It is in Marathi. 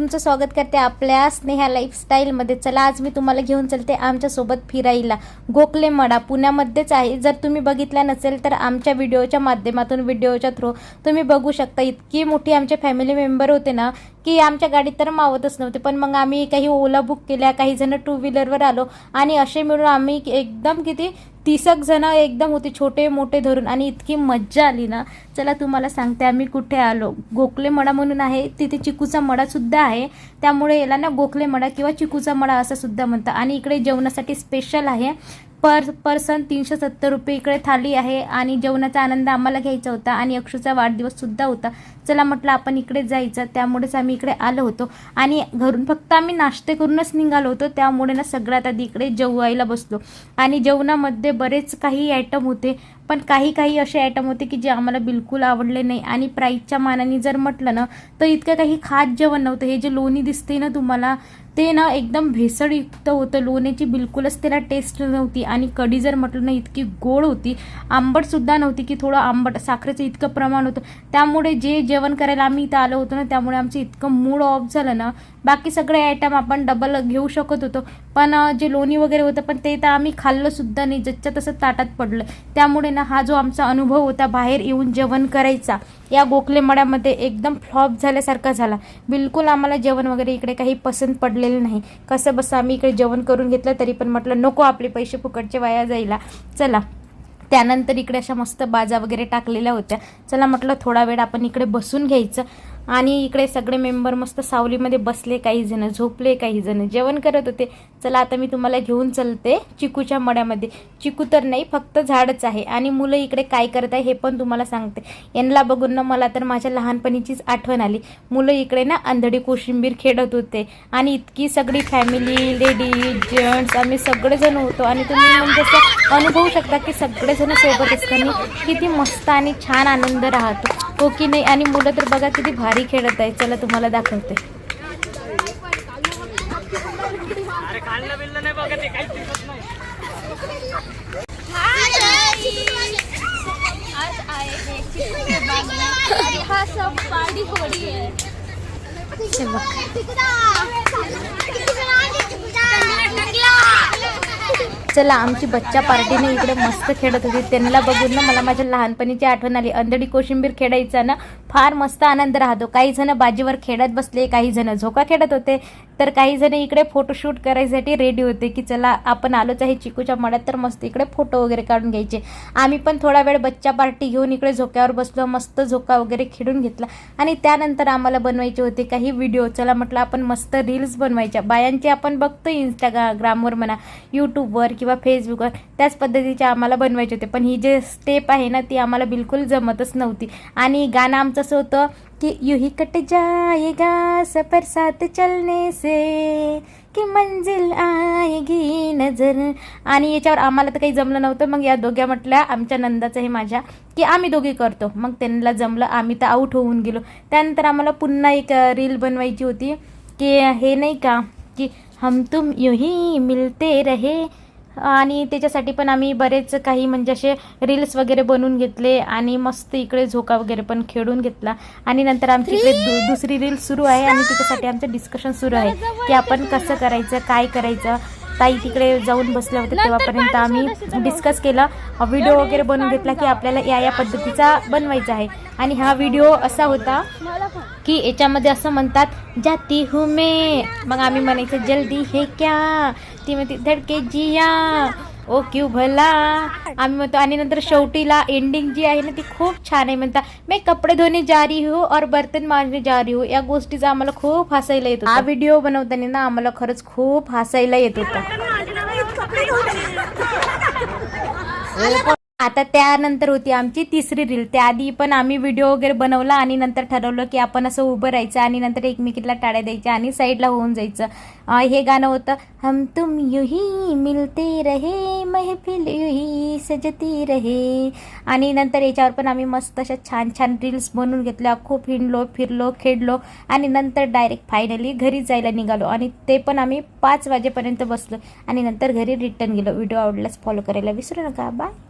तुमचं स्वागत करते आपल्या स्नेहा लाईफस्टाईलमध्ये। चला आज मी तुम्हाला घेऊन चलते आमच्यासोबत फिरायला। गोखले मडा पुण्यामध्येच आहे। जर तुम्ही बघितला नसेल तर आमच्या व्हिडिओच्या माध्यमातून व्हिडिओच्या थ्रू तुम्ही बघू शकता। इतकी मोठी आमचे फॅमिली मेंबर होते ना की आमच्या गाडीत तर मावतच नव्हते, पण मग आम्ही काही ओला बुक केल्या, काही जण टू व्हीलरवर आलो आणि असे मिळून आम्ही एकदम किती 30 जण एकदम होते, छोटे मोठे धरून, आणि इतकी मज्जा आली ना। चला तुम्हाला सांगते आम्ही कुठे आलो। गोखले मडा म्हणून आहे, तिथे चिकूचा मडा सुद्धा आहे, त्यामुळे याला ना गोखले मडा किंवा चिकूचा मडा असं सुद्धा म्हणतात। आणि इकडे जेवणासाठी स्पेशल आहे, पर्सन 370 रुपये इकडे थाली आहे आणि जेवणाचा आनंद आम्हाला घ्यायचा होता आणि अक्षूचा वाढदिवस सुद्धा होता। चला म्हटलं आपण इकडे जायचं, त्यामुळेच आम्ही इकडे आलो होतो आणि घरून फक्त आम्ही नाश्ते करूनच निघालो होतो, त्यामुळे ना सगळ्यात आधी इकडे जेवायला बसलो। आणि जेवणामध्ये बरेच काही आयटम होते, पण काही असे आयटम होते की जे आम्हाला बिलकुल आवडले नाही। आणि प्राईसच्या मानाने जर म्हटलं ना तर इतकं काही खास जेवण नव्हतं। हे जे लोणी दिसते ना तुम्हाला ते ना एकदम भेसळयुक्त होतं, लोण्याची बिलकुलच त्याला टेस्ट नव्हती। आणि कढी जर म्हटलं ना इतकी गोड होती, आंबटसुद्धा नव्हती की थोडं आंबट, साखरेचं इतकं प्रमाण होतं। त्यामुळे जे जेवण करायला आम्ही इथं आलो होतो ना त्यामुळे आमचं इतकं मूड ऑफ झालं ना। बाकी सगळे आयटम आपण डबल घेऊ शकत होतो, पण जे लोणी वगैरे होतं पण ते तर आम्ही खाल्लं सुद्धा नाही, जच्या तसं ताटात पडलं। त्यामुळे ना हा जो आमचा अनुभव होता बाहेर येऊन जेवण करायचा या गोखले मड्यामध्ये एकदम फ्लॉप झाल्यासारखा झाला। बिलकुल आम्हाला जेवण वगैरे इकडे काही पसंत पडलेलं नाही। कसं बसं आम्ही इकडे जेवण करून घेतलं, तरी पण म्हटलं नको आपले पैसे फुकटचे वाया जायला। चला त्यानंतर इकडे अशा मस्त बाजा वगैरे टाकलेल्या होत्या, चला म्हटलं थोडा वेळ आपण इकडे बसून घ्यायचं। आणि इकडे सगळे मेंबर मस्त सावलीमध्ये बसले, काही जण झोपले, काही जण जेवण करत होते। चला आता मी तुम्हाला घेऊन चलते चिकूच्या मड्यामध्ये। चिकू तर नाही, फक्त झाडच आहे। आणि मुलं इकडे काय करत आहे हे पण तुम्हाला सांगते। यांना बघून ना मला तर माझ्या लहानपणीचीच आठवण आली। मुलं इकडे ना अंधळी कोशिंबीर खेळत होते आणि इतकी सगळी फॅमिली, लेडीज, जेंट्स आम्ही सगळेजण होतो। आणि तुम्ही म्हणजे असं अनुभवू शकता की सगळेजण सोबत असताना किती मस्त आणि छान आनंद राहतो, हो की नाही। आणि मुलं तर बघा किती भारी खेळत आहे, चला तुम्हाला दाखवते। चला आमची बच्चा पार्टीने इकडे मस्त खेळत होती, त्यांना बघून ना मला माझ्या लहानपणीची आठवण आली। अंधळी कोशिंबीर खेळायचा ना फार मस्त आनंद राहतो। काही जण बाजीवर खेळत बसले, काही जण झोका खेळत होते, तर काही जण इकडे फोटोशूट करायसाठी रेडी होते की चला आपण आलोच आहे चिकूच्या मड्यात, तर मस्त इकडे फोटो वगैरे काढून घ्यायचे। आम्ही पण थोडा वेळ बच्चा पार्टी घेऊन इकडे झोक्यावर बसलो, मस्त झोका वगैरे खेळून घेतला। आणि त्यानंतर आम्हाला बनवायचे होते काही व्हिडिओ। चला म्हटलं आपण मस्त रील्स बनवायच्या, बायांचे आपण बघतो इंस्टाग्रामवर म्हणा, यूट्यूबवर किंवा फेसबुकवर, त्याच पद्धतीचे आम्हाला बनवायचे होते। पण ही जे स्टेप आहे ना ती आम्हाला बिलकुल जमतच नव्हती। आणि गाणं आमचं असं होतं कि यूं ही कट जाएगा सफर साथ चलने से कि मंजिल आएगी नजर। आणि याच्यावर आम्हाला तर काही जमलं नव्हतं। मग या दोघ्या म्हटल्या, आमच्या नंदाचं हे माझ्या, की आम्ही दोघी करतो। मग त्यांना जमलं, आम्ही तर आऊट होऊन गेलो। त्यानंतर आम्हाला पुन्हा एक रील बनवायची होती की हे नाही का की हम तुम यूं ही मिलते रहे, आणि त्याच्यासाठी पण आम्ही बरेच काही म्हणजे असे रील्स वगैरे बनवून घेतले आणि मस्त इकडे झोका वगैरे पण खेळून घेतला। आणि नंतर आमची इकडे दुसरी रील सुरू आहे आणि त्याच्यासाठी आमचं डिस्कशन सुरू आहे की आपण कसं करायचं, काय करायचं। ताई तिकडे जाऊन बसल्या होत्या, तेव्हापर्यंत आम्ही डिस्कस केलं, व्हिडिओ वगैरे बनवून घेतला की आपल्याला या पद्धतीचा बनवायचा आहे। आणि हा व्हिडिओ असा होता की याच्यामध्ये असं म्हणतात जाती हूँ मैं, मग आम्ही म्हणायचं जल्दी है क्या, ती म्हणते धडके जिया ओ क्यों भला, आम्ही म्हणतो। आणि नंतर शेवटीला एंडिंग जी आहे ना ती खूप छान आहे, म्हणता मैं कपडे धोने जा रही हूँ और बर्तन मांजने जा रही हूँ। या गोष्टीचा आम्हाला खूप हसायला येत होतं। हा व्हिडिओ बनवताना ना आम्हाला खरंच खूप हसायला येत होतं। आता त्यानंतर होती आमची तिसरी रील। त्याआधी पण आम्ही व्हिडिओ वगैरे बनवला आणि नंतर ठरवलं की आपण असं उभं राहायचं आणि नंतर एकमेकीला टाळ्या द्यायच्या आणि साईडला होऊन जायचं। हे गाणं होतं हम तुम यूं ही मिलते रहे महफिल यूं ही सजती रहे। आणि नंतर याच्यावर पण आम्ही मस्त अशा छान छान रील्स बनवून घेतल्या, खूप हिंडलो, फिरलो, खेळलो आणि नंतर डायरेक्ट फायनली घरी जायला निघालो। आणि ते पण आम्ही 5 वाजेपर्यंत बसलो आणि नंतर घरी रिटर्न गेलो। व्हिडिओ आवडल्यास फॉलो करायला विसरू नका, बाय।